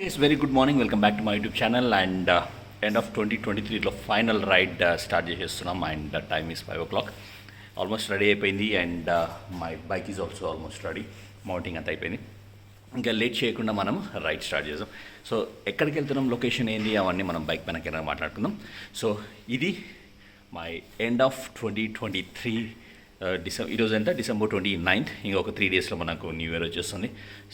Yes, very good morning. Welcome back to my YouTube channel. And end of 2023 లో final ride start చేసేస్తున్నాం. And time is 5 o'clock. Almost ready అయిపోయింది. And my bike is also almost ready. Mounting అంతా అయిపోయింది. ఇంకా late చేయకుండా మనం ride start చేద్దాం. So ఎక్కడికి వెళ్తున్నాం, లొకేషన్ ఏంది, అవన్నీ మనం బైక్ పైన కింద మాట్లాడుకుందాం. సో ఇది మై ఎండ్ ఆఫ్ 2023 ఈరోజు ఎంత డిసెంబర్ 29th. ఇంకొక 3 daysలో మనకు న్యూ ఇయర్ వచ్చేస్తుంది.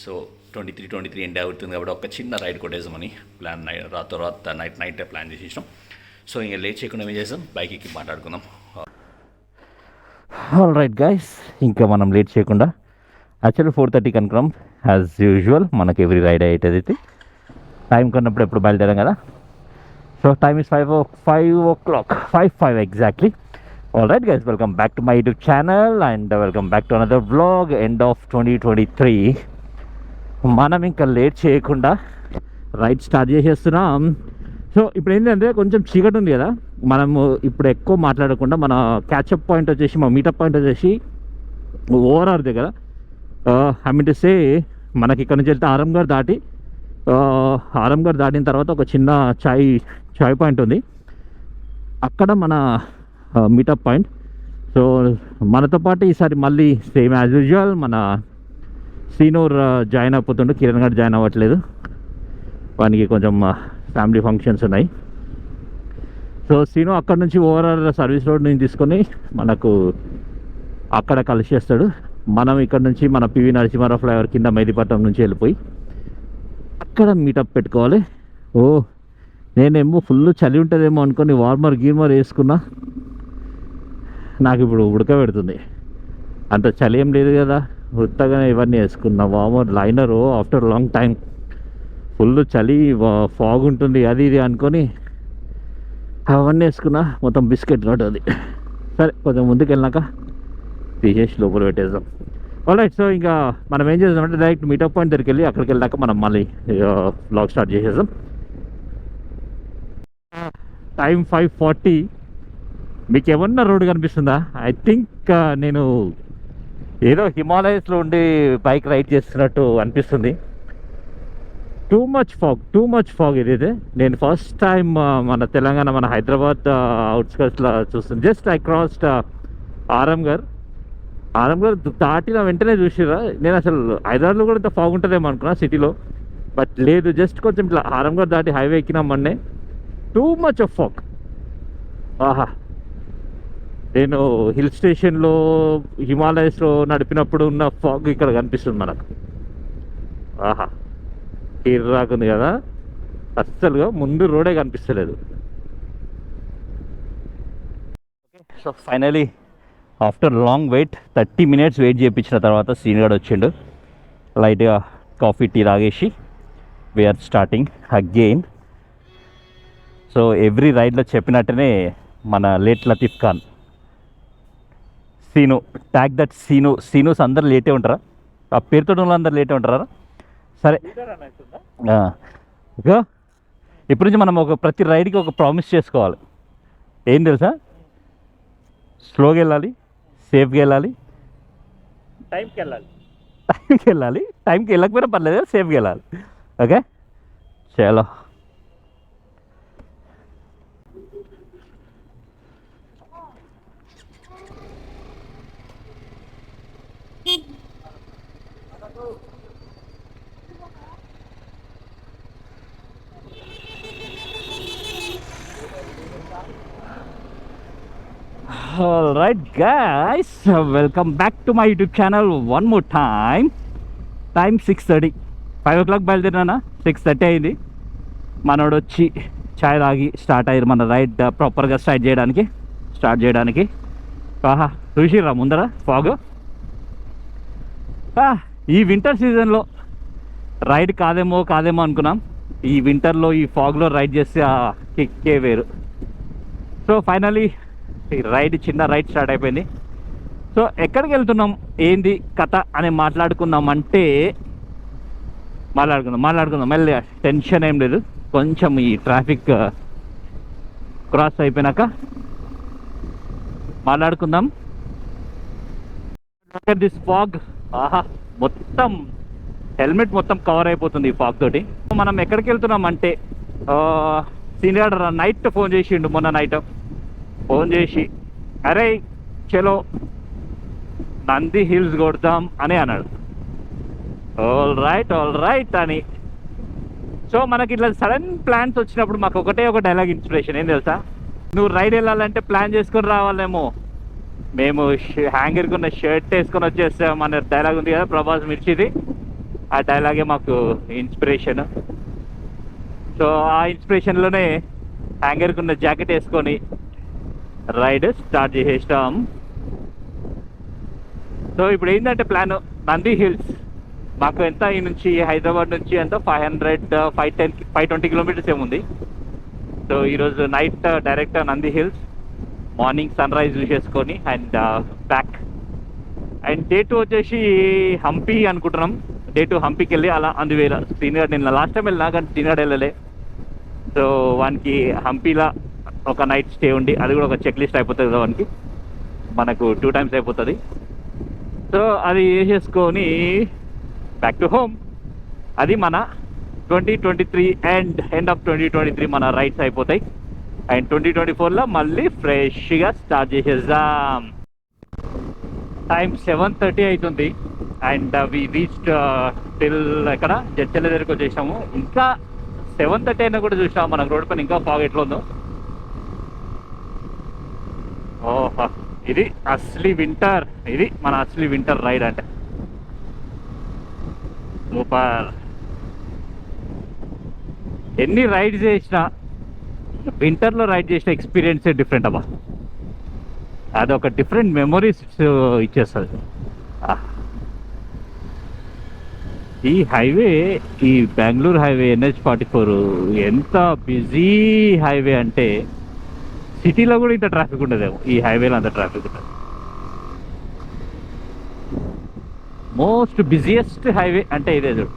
సో 23 ఎండ్ అవుతుంది కాబట్టి ఒక చిన్న రైడ్ కొట్టేసామని ప్లాన్ రాత్రి నైట్ ప్లాన్ చేసేసాం. సో ఇంకా లేట్ చేయకుండా ఏం చేసాం, బైక్ ఎక్కి మాట్లాడుకుందాం. ఆల్ రైట్ గైస్, ఇంకా మనం లేట్ చేయకుండా యాక్చువల్లీ 4:30 కనుకున్నాం. యాజ్ యూజువల్ మనకి ఎవ్రీ రైడ్ అయ్యేది టైం కొన్నప్పుడు ఎప్పుడు బయలుదేరాం కదా. So time is 5 o'clock, 5 exactly. All right guys, welcome back to my YouTube channel and welcome back to another vlog. End of 2023 మనం ఇంకా లేట్ చేయకుండా రైడ్ స్టార్ట్ చేసేస్తున్నాం. సో ఇప్పుడు ఏంటంటే కొంచెం చీకటి ఉంది కదా, మనము ఇప్పుడు ఎక్కువ మాట్లాడకుండా మన క్యాచప్ పాయింట్ వచ్చేసి, మా మీటప్ పాయింట్ వచ్చేసి ఓఆర్ఆర్ దగ్గర. ఐ మీన్ టు సే మనకి ఇక్కడ నుంచి వెళ్తే ఆరంఘర్ దాటిన తర్వాత ఒక చిన్న చాయ్ పాయింట్ ఉంది, అక్కడ మన మీటప్ పాయింట్. సో మనతో పాటు ఈసారి మళ్ళీ సేమ్ యాజ్ యూజువల్ మన సీనూర్ జాయిన్ అయిపోతుండే, కిరణ్ గారు జాయిన్ అవ్వట్లేదు, వానికి కొంచెం ఫ్యామిలీ ఫంక్షన్స్ ఉన్నాయి. సో సీను అక్కడ నుంచి ఓవరాల్ సర్వీస్ రోడ్ నుంచి తీసుకొని మనకు అక్కడ కలిసేస్తాడు. మనం ఇక్కడ నుంచి మన పివి నరసింహారావు ఫ్లైఓవర్ కింద మెహదీపట్నం నుంచి వెళ్ళిపోయి అక్కడ మీటప్ పెట్టుకోవాలి. నేనేమో ఫుల్ చలి ఉంటుందేమో అనుకొని గీర్మర్ వేసుకున్నా, నాకు ఇప్పుడు ఉడకబెడుతుంది. అంత చలి ఏం లేదు కదా, ఉత్తగానే ఇవన్నీ వేసుకున్నా. Warmer liner after long time, full చలి, ఫాగ్ ఉంటుంది అది ఇది అనుకొని అవన్నీ వేసుకున్నా. మొత్తం బిస్కెట్ ఉంటుంది. సరే కొంచెం ముందుకు వెళ్ళినాక తీసేసి లోపల పెట్టేద్దాం. ఆల్రైట్, సో ఇంకా మనం ఏం చేద్దామంటే డైరెక్ట్ మీటప్ పాయింట్ దగ్గరికి వెళ్ళి అక్కడికి వెళ్ళాక మనం మళ్ళీ వ్లాగ్ స్టార్ట్ చేసేద్దాం. టైం 5:40. మీకు ఏమన్నా రోడ్డు కనిపిస్తుందా? ఐ థింక్ నేను ఏదో హిమాలయస్లో ఉండి బైక్ రైడ్ చేస్తున్నట్టు అనిపిస్తుంది. టూ మచ్ ఫాగ్ ఇదైతే. నేను ఫస్ట్ టైం మన తెలంగాణ, మన హైదరాబాద్ అవుట్స్కట్స్లో చూస్తుంది. జస్ట్ ఐ క్రాస్డ్ ఆరంఘర్ దాటిన వెంటనే చూసిరా. నేను అసలు హైదరాబాద్లో కూడా ఇంత ఫాగ్ ఉంటుందేమో అనుకున్నా సిటీలో, బట్ లేదు. జస్ట్ కొంచెం ఇట్లా ఆరంఘర్ దాటి హైవే ఎక్కినాం మొన్నే. Too much of fog. ఆహా, నేను హిల్ స్టేషన్లో హిమాలయస్లో నడిపినప్పుడు ఉన్న ఫాగ్ ఇక్కడ కనిపిస్తుంది మనకు. ఆహా, రాకుంది కదా, అస్సలుగా ముందు రోడే కనిపిస్తలేదు. So finally after long wait 30 minutes wait చేయించిన తర్వాత సీనియర్ వచ్చిండు. లైట్గా కాఫీ టీ తాగేసి we're starting again. So every రైడ్లో చెప్పినట్టునే మన late Latif Khan Seenu, tag that Seenu's అందరు లేటే ఉంటారా? ఆ పేరుతో అందరు లేటే ఉంటారా? సరే, ఇక ఇప్పటి నుంచి మనం ప్రతి రైడ్కి ఒక ప్రామిస్ చేసుకోవాలి. ఏం తెలుసా? స్లోగా వెళ్ళాలి, సేఫ్గా వెళ్ళాలి, టైంకి వెళ్ళకపోయినా పర్లేదు, సేఫ్గా వెళ్ళాలి. ఓకే, చలో. All right guys, welcome back to my YouTube channel one more time. Time 6:30. 5 o'clock బయలుదేరినా, 6:30 అయింది. మనోడు వచ్చి ఛాయ్ తాగి స్టార్ట్ అయ్యారు మన రైడ్ ప్రాపర్గా స్టార్ట్ చేయడానికి. ఆహా, చూసిర్రా ముందర ఫాగ్. ఈ వింటర్ సీజన్లో రైడ్ కాదేమో అనుకున్నాం. ఈ వింటర్లో ఈ ఫాగ్లో రైడ్ చేస్తే ఆ కిక్కే వేరు. సో ఫైనలీ చిన్న రైడ్ స్టార్ట్ అయిపోయింది. సో ఎక్కడికి వెళ్తున్నాం, ఏంది కథ అని మాట్లాడుకుందాం మెల్లగా. టెన్షన్ ఏం లేదు, కొంచెం ఈ ట్రాఫిక్ క్రాస్ అయిపోయినాక మాట్లాడుకుందాం. దిస్ ఫాగ్, ఆహా, మొత్తం హెల్మెట్ మొత్తం కవర్ అయిపోతుంది ఈ ఫాగ్ తోటి. మనం ఎక్కడికి వెళ్తున్నాం అంటే సీనియర్ నైట్ ఫోన్ చేసిండు, మొన్న నైట్ ఫోన్ చేసి అరే చలో నంది హిల్స్ కొడదాం అని అన్నాడు. ఆల్ రైట్ అని. సో మనకి ఇట్లా సడన్ ప్లాన్స్ వచ్చినప్పుడు మాకు ఒకటే ఒక డైలాగ్ ఇన్స్పిరేషన్ ఏం తెలుసా, నువ్వు రైడ్ వెళ్ళాలంటే ప్లాన్ చేసుకొని రావాలేమో, మేము హ్యాంగర్కి ఉన్న షర్ట్ వేసుకొని వచ్చేస్తాం అనే డైలాగ్ ఉంది కదా ప్రభాస్ మిర్చిది, ఆ డైలాగే మాకు ఇన్స్పిరేషన్. సో ఆ ఇన్స్పిరేషన్లోనే హ్యాంగర్కి ఉన్న జాకెట్ వేసుకొని రైడ్ స్టార్ట్ చేసేస్తాం. సో ఇప్పుడు ఏంటంటే ప్లాన్ నంది హిల్స్. మాకు ఎంత ఈ నుంచి హైదరాబాద్ నుంచి ఎంత 520 కిలోమీటర్స్ ఏముంది. సో ఈరోజు night direct Nandi hills, morning sunrise చూసేసుకొని అండ్ బ్యాక్. అండ్ డే 2 వచ్చేసి హంపి అనుకుంటున్నాం. డే 2 హంపికి వెళ్ళి అలా అందువేళ సీనియర్ నిన్న లాస్ట్ టైం వెళ్ళినా కానీ సీనియర్ వెళ్ళలే. సో వానికి హంపిలా ఒక నైట్ స్టే ఉండి అది కూడా ఒక చెక్ లిస్ట్ అయిపోతుంది కదా వానికి, మనకు 2 times అయిపోతుంది. సో అది వేసేసుకొని బ్యాక్ టు హోమ్. అది మన 2023 అండ్ ఎండ్ ఆఫ్ 2023 మన రైడ్స్ అయిపోతాయి. అండ్ 2024లో మళ్ళీ ఫ్రెష్గా స్టార్ట్ చేసేద్దాం. టైం 7:30 అవుతుంది అండ్ వి రీచ్డ్ టిల్ ఎక్కడ జడ్చర్ల దగ్గరికి వచ్చేసాము. ఇంకా 7:30 అయినా కూడా చూసాము మనకు రోడ్ పైన ఇంకా ఫాగ్ ఎట్లా ఉందో. ఓహో ఇది అసలీ వింటర్, ఇది మన అసలీ వింటర్ రైడ్ అంటే. సూపర్. ఎన్ని రైడ్స్ చేసినా వింటర్లో రైడ్ చేసిన ఎక్స్పీరియన్సే డిఫరెంట్ అబ్బా. అదొక డిఫరెంట్ మెమొరీస్ ఇచ్చేస్తుంది. ఈ హైవే, ఈ బెంగళూరు హైవే NH-44 ఎంత బిజీ హైవే అంటే సిటీలో కూడా ఇంత ట్రాఫిక్ ఉండదేమో, ఈ హైవేలో అంత ట్రాఫిక్ ఉంటుంది. మోస్ట్ బిజియెస్ట్ హైవే అంటే ఇదే చూడు.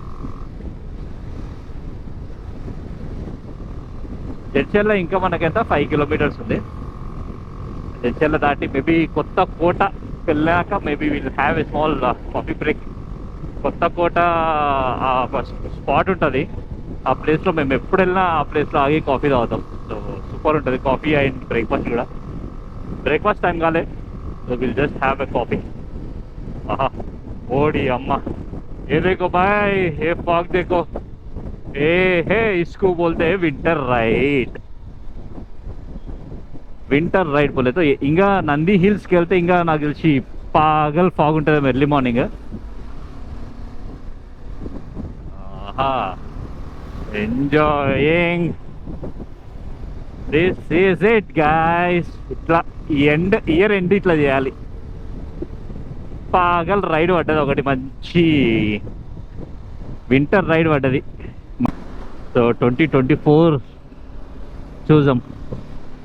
జడ్చర్ల ఇంకా మనకెంత 5 కిలోమీటర్స్ ఉంది. జడ్చర్ల దాటి మేబీ కొత్త కోట వెళ్ళాక maybe will have a small coffee break. కొత్త కోట స్పాట్ ఉంటుంది, ఆ ప్లేస్లో మేము ఎప్పుడు వెళ్ళినా ఆ ప్లేస్లో ఆగి కాఫీ తాగుతాం. సో సూపర్ ఉంటుంది కాఫీ అండ్ బ్రేక్ఫాస్ట్ కూడా. బ్రేక్ఫాస్ట్ టైం కాలే, so will just have a coffee. ఆహా ఓడి అమ్మ, ఏ देखो भाई ये फॉग देखो, ए है इसको बोलते हैं विंटर राइड. వింటర్ రైడ్ పోలే. ఇంకా నంది హిల్స్కి వెళ్తే ఇంకా నాకు తెలిసి పాగల్ ఫాగ్ ఉంటుంది early morning. Enjoying this is it guys. ఇట్లా ఇయర్ ఎండ్ ఇట్లా చేయాలి. పాగల్ రైడ్ పడ్డది ఒకటి, మంచి వింటర్ రైడ్ పడ్డది. సో 2024 చూద్దాం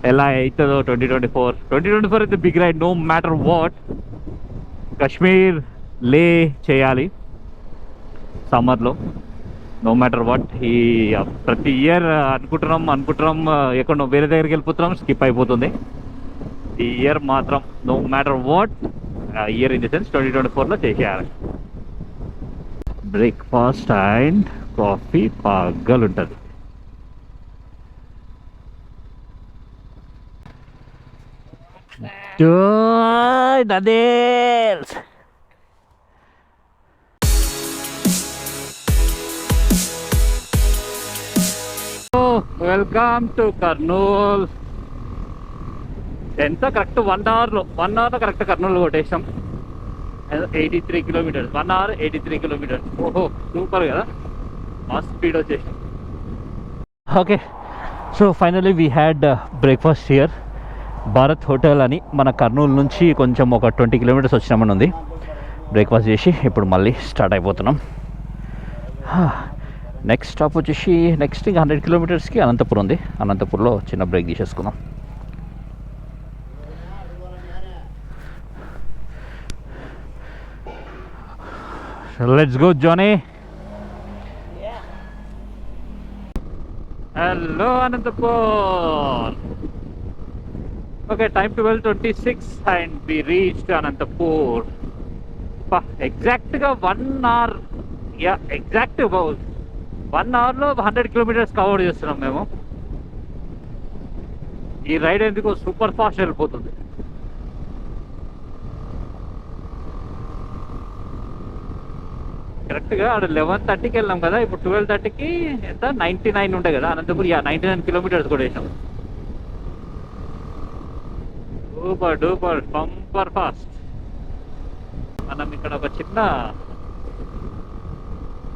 ఎలా అవుతుందో. 2024 అయితే big ride no matter what. Kashmir Leh చేయాలి సమ్మర్లో నో మ్యాటర్ వాట్. ఈ ప్రతి ఇయర్ అనుకుంటున్నాం ఎక్కడో వేరే దగ్గరికి వెళ్ళిపోతున్నాం, స్కిప్ అయిపోతుంది. ఈ ఇయర్ మాత్రం no matter what, year in the sense 2024లో చేసేయాలి. బ్రేక్ఫాస్ట్ అండ్ కాఫీ పగ్గలు ఉంటుంది. Welcome to Kurnool. ఎంత కరెక్ట్ 1 అవర్లో కరెక్ట్ కర్నూలు కొట్టేసాం. 83 కిలోమీటర్స్, 1 hour 83 కిలోమీటర్స్. ఓహో సూపర్ కదా, మస్త్ స్పీడ్ వచ్చేసాం. Okay, so finally we had breakfast here Bharat hotel అని. మన కర్నూలు నుంచి కొంచెం ఒక 20 కిలోమీటర్స్ వచ్చినామని ఉంది. బ్రేక్ఫాస్ట్ చేసి ఇప్పుడు మళ్ళీ స్టార్ట్ అయిపోతున్నాం. నెక్స్ట్ స్టాప్ వచ్చేసి నెక్స్ట్ ఇంకా 100 కిలోమీటర్స్కి అనంతపురం ఉంది. అనంతపురంలో చిన్న బ్రేక్ తీసేసుకుందాం. Let's go, Johnny. Yeah. Hello, Anantapur. Okay, time 12:26 and we reached Anantapur. Exact గా 1 hour యా ఎగ్జాక్ట్ 1 అవర్లో 100 కిలోమీటర్స్ కవర్ చేస్తున్నాం మేము. ఈ రైడ్ ఎందుకో సూపర్ ఫాస్ట్ వెళ్ళిపోతుంది. కరెక్ట్గా అక్కడ 11:30కి వెళ్ళాం కదా, ఇప్పుడు 12:30కి ఎంత 99 ఉండే కదా అనంతపురం. 99 కిలోమీటర్స్ కూడా వేసాం. Super duper bumper fast. మనం ఇక్కడ ఒక చిన్న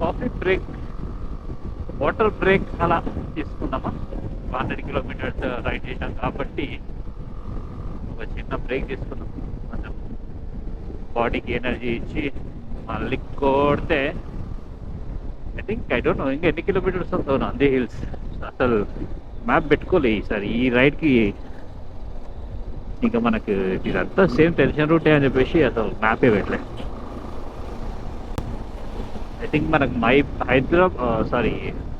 కాఫీ బ్రేక్, వాటర్ బ్రేక్ అలా తీసుకున్నామా. 100 కిలోమీటర్స్ రైడ్ చేసాం కాబట్టి ఒక చిన్న బ్రేక్ తీసుకున్నాం. కొంచెం బాడీకి ఎనర్జీ ఇచ్చి మళ్ళీ కొడితే ఐ డోంట్ నో ఇంకా ఎన్ని కిలోమీటర్స్ ఉందో నంది హిల్స్. అసలు మ్యాప్ పెట్టుకోలే ఈసారి ఈ రైడ్కి. ఇంకా మనకు ఇదంతా సేమ్ టెన్షన్ రూటే అని చెప్పేసి అసలు మ్యాపే పెట్టలేదు. ఐ థింక్ మనకు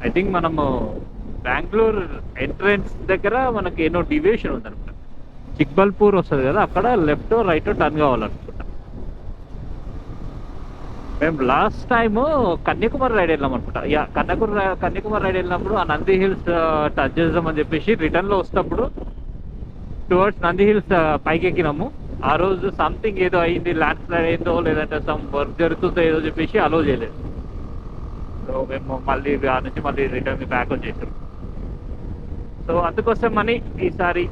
ఐ థింక్ మనము బెంగళూరు ఎంట్రన్స్ దగ్గర మనకి ఏదో డివియేషన్ ఉందనుకుంటా. చిక్బల్పూర్ వస్తుంది కదా, అక్కడ లెఫ్ట్ రైట్ టర్న్ కావాలనుకుంటా. మేము లాస్ట్ టైము కన్యాకుమారి రైడ్ వెళ్ళాం అనుకుంటా. కన్యాకుమారి రైడ్ వెళ్ళినప్పుడు ఆ నంది హిల్స్ టచ్ చేద్దామని చెప్పేసి రిటర్న్లో వస్తప్పుడు టువర్డ్స్ నంది హిల్స్ పైకి ఎక్కినాము. ఆ రోజు సంథింగ్ ఏదో అయింది, ల్యాండ్ స్లైడ్ అయిందో లేదంటే సమ్ వర్క్ జరుగుతుందో ఏదో చెప్పేసి అలో చేయలేదు. సో మేము మళ్ళీ ఆ నుంచి మళ్ళీ రిటర్న్ బ్యాక్ వచ్చేసాం. సో అందుకోసమని ఈసారి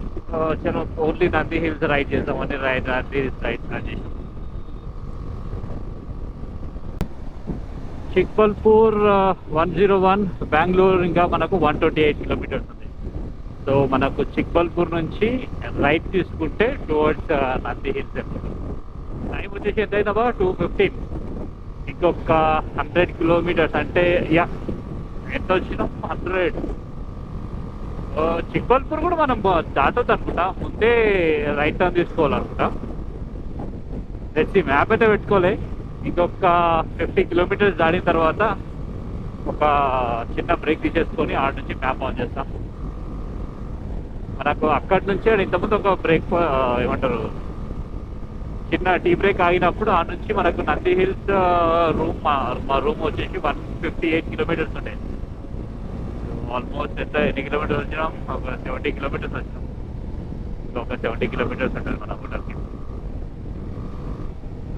ఓన్లీ నంది హిల్స్ రైడ్ చేద్దామని నంది హిల్స్ రైడ్ ప్లాన్ చేసాం. చిక్బల్పూర్ 101, బెంగళూరు ఇంకా మనకు 128 కిలోమీటర్స్ ఉంది. సో మనకు చిక్బల్పూర్ నుంచి రైట్ తీసుకుంటే టువర్డ్స్ నంది హిల్స్. టైం వచ్చేసి ఎంతైనా 2:15. ఇంకొక 100 కిలోమీటర్స్ అంటే ఎంత వచ్చినాం 100. చిక్బల్పూర్ కూడా మనం దాటొద్దు అనుకుంటా, ముందే రైట్ టర్న్ తీసుకోవాలనుకుంటా. మ్యాప్ అయితే పెట్టుకోలే. ఇంకొక 50 కిలోమీటర్స్ దాటిన తర్వాత ఒక చిన్న బ్రేక్ తీసేసుకొని ఆడ నుంచి మ్యాప్ ఆన్ చేస్తాం. మనకు అక్కడి నుంచి ఇంతకుముందు ఒక బ్రేక్ ఏమంటారు చిన్న టీ బ్రేక్ ఆగినప్పుడు ఆ నుంచి మనకు నంది హిల్స్ మా రూమ్ వచ్చేసి 158 కిలోమీటర్స్ ఉంటాయి. ఆల్మోస్ట్ ఎన్ని కిలోమీటర్స్ వచ్చినాం, ఒక 70 కిలోమీటర్స్ వచ్చినాం. ఒక 70 కిలోమీటర్స్ ఉంటుంది మన హోటల్కి.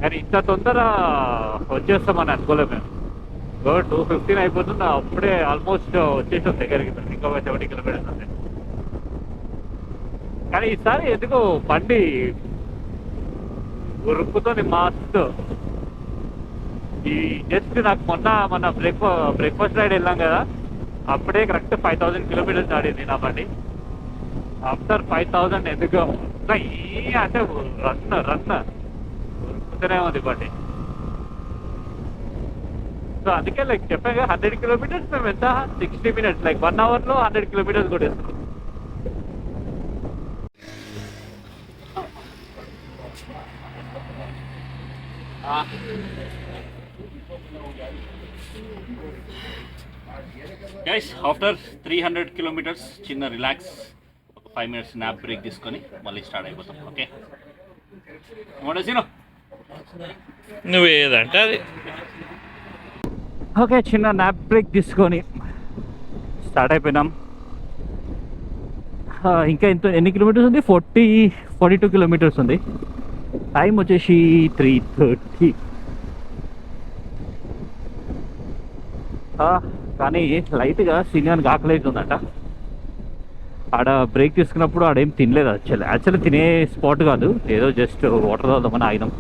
కానీ ఇంత తొందర వచ్చేస్తామని అనుకోలేము మేము. 2:15 అయిపోతుంది, అప్పుడే ఆల్మోస్ట్ వచ్చేసాం దగ్గరికి. ఇంకొక 70 కిలోమీటర్స్ ఉంటాయి. కానీ ఈసారి ఎందుకో బండి ఉరుకుతుంది మస్తు. ఈ జస్ట్ నాకు మన బ్రేక్ఫాస్ట్ రైడ్ వెళ్ళాం కదా, అప్పుడే కరెక్ట్ 5000 కిలోమీటర్స్ దాడింది నా బండి. ఆఫ్టర్ 5000 ఎందుకో అంటే రన్ ఉరుకుతూనే ఉంది బండి. సో అందుకే చెప్పాగా 100 కిలోమీటర్స్ మేము ఎంత 60 మినిట్స్ 1 అవర్లో 100 కిలోమీటర్స్ కూడా వేస్తున్నాం. గైస్ ఆఫ్టర్ 300 కిలోమీటర్స్ చిన్న రిలాక్స్, ఒక 5 మినిట్స్ న్యాప్ బ్రేక్ తీసుకొని మళ్ళీ స్టార్ట్ అయిపోతాం. ఓకే నువ్వు ఏదంటే అది. ఓకే చిన్న న్యాప్ బ్రేక్ తీసుకొని స్టార్ట్ అయిపోయినాం. ఇంకా ఎన్ని కిలోమీటర్స్ ఉంది? 42 కిలోమీటర్స్ ఉంది. టైం వచ్చేసి 3:30. కానీ లైట్గా సీనియర్కి ఆకలి అవుతుందట. ఆడ బ్రేక్ తీసుకున్నప్పుడు ఆడేం తినలేదు. యాక్చువల్లీ తినే స్పాట్ కాదు, ఏదో జస్ట్ వాటర్ తాగుదామని ఆగినాం.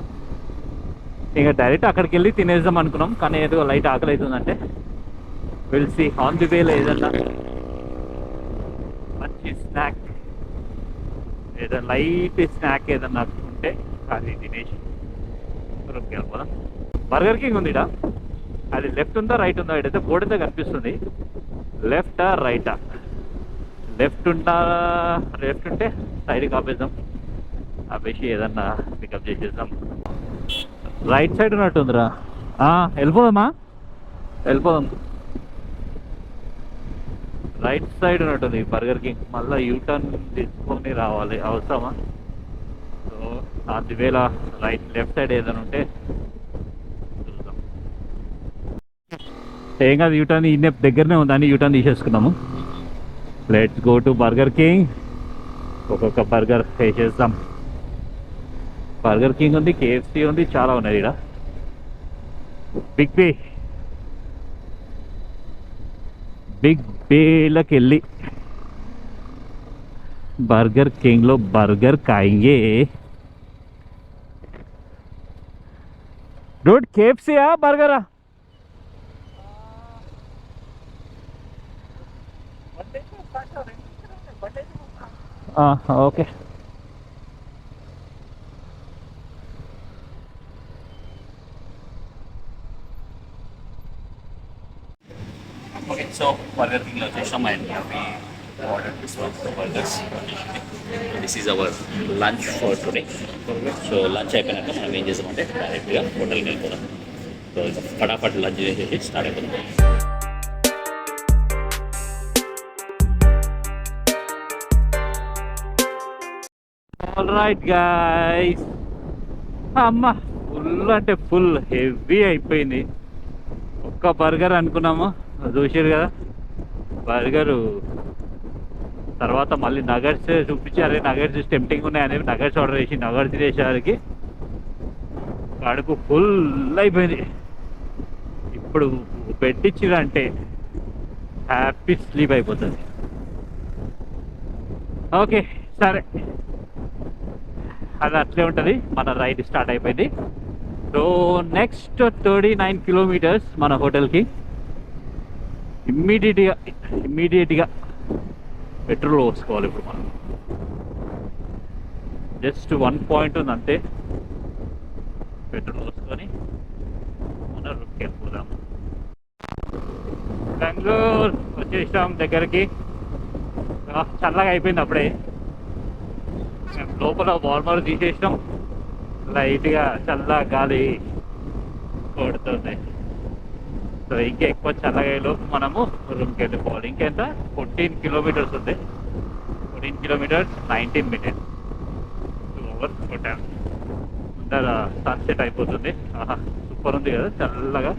ఇంకా డైరెక్ట్ అక్కడికి వెళ్ళి తినేద్దాం అనుకున్నాం, కానీ ఏదో లైట్ ఆకలి అవుతుందంటే వెళ్సి ఆన్ ది వేలో ఏదన్నా మంచి స్నాక్, ఏదైనా లైట్ స్నాక్ ఏదన్నా ఉంటే అది తినేసి రూమ్కి వెళ్ళిపోదాం. బర్గర్ కింగ్ ఉంది ఇడా, అది లెఫ్ట్ ఉందా రైట్ ఉందా? ఇటైతే బోర్డు అయితే కనిపిస్తుంది. లెఫ్టా రైటా? లెఫ్ట్ ఉంటే సైడ్కి ఆపేద్దాం, ఆపేసి ఏదన్నా పికప్ చేసేద్దాం. రైట్ సైడ్ ఉన్నట్టుందిరా, వెళ్ళిపోదామా? వెళ్ళిపోదాం. రైట్ సైడ్ ఉన్నట్టుంది బర్గర్ కింగ్. మళ్ళీ యూటర్న్ తీసుకొని రావాలి, అవసరమా? సో అందువేళ లెఫ్ట్ సైడ్ ఏదైనా ఉంటే చూద్దాం. ఏం కాదు, యూటర్న్ ఈ దగ్గరనే ఉందని యూటర్న్ తీసేసుకున్నాము. Let's go to Burger King. ఒక్కొక్క బర్గర్ వేసేద్దాం. బర్గర్ కింగ్ ఉంది, కేఎఫ్సి ఉంది, చాలా ఉన్నాయి ఇక్కడ. బిగ్ బేలోకి వెళ్ళి బర్గర్ కింగ్లో బర్గర్ ఖాయింగే. డూడ్ కేఎఫ్సీయా బర్గరా? Okay. Okay, so Burger King location and we ordered this one, the burgers. This is our lunch for today. So lunch అయిపోయినాక మనం ఏం చేసామంటే డైరెక్ట్గా హోటల్కి వెళ్ళిపోదాం. సో ఫటాఫట్ లంచ్ చేసేసి స్టార్ట్ అయిపోతాం. ఆల్రైట్ గైస్, అమ్మ ఫుల్ అంటే ఫుల్ హెవీ అయిపోయింది. ఒక్క బర్గర్ అనుకున్నాము, చూసారు కదా బర్గరు. తర్వాత మళ్ళీ నగట్స్ చూపించారు, నగట్స్ టెంప్టింగ్ ఉన్నాయని నగట్స్ ఆర్డర్ చేసి నగట్స్ తినేసరికి కడుపు ఫుల్ అయిపోయింది. ఇప్పుడు బెడ్ ఇచ్చిరంటే హ్యాపీ స్లీప్ అయిపోతుంది. ఓకే సరే, అది అట్లే ఉంటుంది. మన రైడ్ స్టార్ట్ అయిపోయింది. సో నెక్స్ట్ 39 కిలోమీటర్స్ మన హోటల్కి. ఇమ్మీడియట్గా పెట్రోల్ పోసుకోవాలి. ఇప్పుడు మనం జస్ట్ 1 పాయింట్ ఉంది అంతే. పెట్రోల్ పోసుకొని మన రూట్కి వెళ్ళిపోదాం. బెంగళూరు వచ్చేసాం దగ్గరికి. చల్లగా అయిపోయింది అప్పుడే. లోపల వార్మర్ తీసేసినాం, లైట్గా చల్ల గాలి కొడుతుంది. సో ఇంకా ఎక్కువ చల్లగా లోపు మనము రూమ్కి వెళ్ళిపోవాలి. ఇంకెంత 14 కిలోమీటర్స్ ఉంది. 14 కిలోమీటర్స్ 19 మినిట్స్ 2 hours కొట్టాం. ముందర సన్సెట్ అయిపోతుంది. ఆహా సూపర్ ఉంది కదా, చల్లగా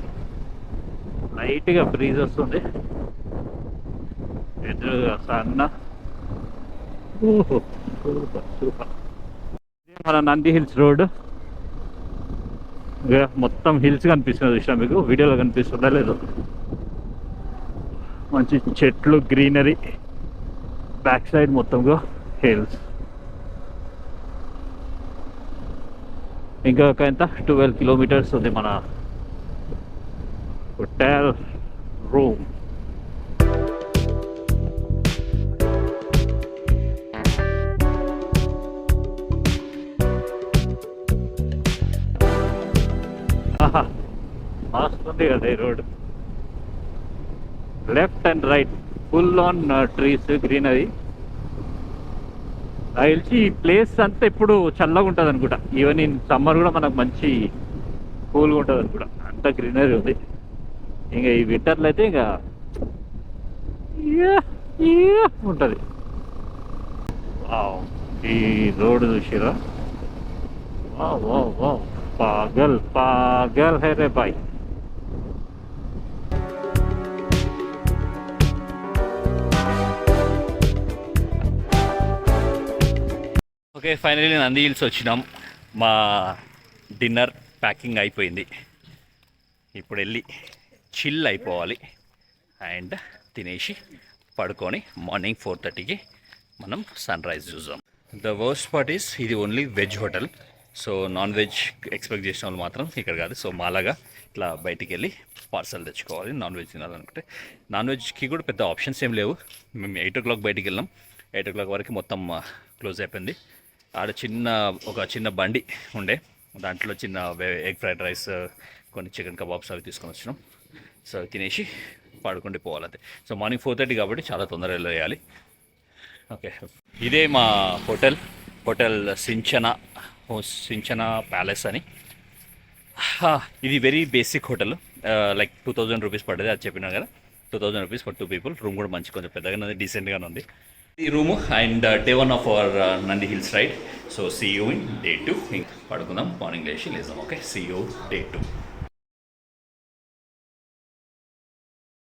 లైట్గా బ్రీజ్ వస్తుంది. ఎదురుగా సన్న. ఓహో సూపర్ సూపర్. మన నంది హిల్స్ రోడ్, మొత్తం హిల్స్ కనిపిస్తుంది. చూసినా మీకు వీడియోలో కనిపిస్తుందా లేదు? మంచి చెట్లు, గ్రీనరీ, బ్యాక్ సైడ్ మొత్తంగా హిల్స్. ఇంకా ఎంత 12 కిలోమీటర్స్ ఉంది మన హోటల్ రూమ్. మస్తు ఉంది కదా ఈ road. Left and right full on trees, greenery. నాకు తెలిసి ఈ ప్లేస్ అంతా ఇప్పుడు చల్లగా ఉంటుంది అనుకుంటా. ఈవెన్ ఇన్ సమ్మర్ కూడా మనకు మంచి కూల్గా ఉంటుంది అనుకుంటా, అంత గ్రీనరీ ఉంది. ఇంకా ఈ వింటర్లో అయితే ఇంకా ఉంటుంది. ఈ రోడ్ చూసిరా? వావ్ పాగల్ పాగల్ హై రే boy. Okay, finally Nandi hills వచ్చినాం. మా డిన్నర్ ప్యాకింగ్ అయిపోయింది. ఇప్పుడు వెళ్ళి చిల్ అయిపోవాలి అండ్ తినేసి పడుకొని మార్నింగ్ 4:30కి మనం సన్ రైజ్ చూద్దాం. ద వర్స్ట్ పార్ట్ ఈస్ ఇది only veg hotel. So non veg expect చేసిన వాళ్ళు మాత్రం ఇక్కడ కాదు. సో మాలాగా ఇట్లా బయటికి వెళ్ళి పార్సల్ తెచ్చుకోవాలి నాన్ వెజ్ తినాలనుకుంటే. నాన్ వెజ్కి కూడా పెద్ద ఆప్షన్స్ ఏం లేవు. మేము 8 o'clock బయటికి వెళ్ళాం. 8 o'clock వరకు మొత్తం క్లోజ్ అయిపోయింది. ఆడ ఒక చిన్న బండి ఉండే, దాంట్లో చిన్న ఎగ్ ఫ్రైడ్ రైస్, కొన్ని చికెన్ కబాబ్స్ అవి తీసుకొని వచ్చినాం. సో తినేసి పడుకుంటే పోవాలంతే. సో మార్నింగ్ 4:30 కాబట్టి చాలా తొందరగా వెళ్ళేయాలి. ఓకే, ఇదే మా హోటల్ సించన ప్యాలెస్ అని. ఇది very basic hotel. Like 2000 rupees పడ్డది, అది చెప్పినా కదా. 2000 రూపీస్ ఫర్ 2 people. రూమ్ కూడా మంచి కొంచెం పెద్దగానే ఉంది, డీసెంట్గానే ఉంది ఈ room. And day 1 of our Nandi hills ride. So see you in day 2. పడుకుందాం, మార్నింగ్ లేచి లేదాం. Okay, see you day 2.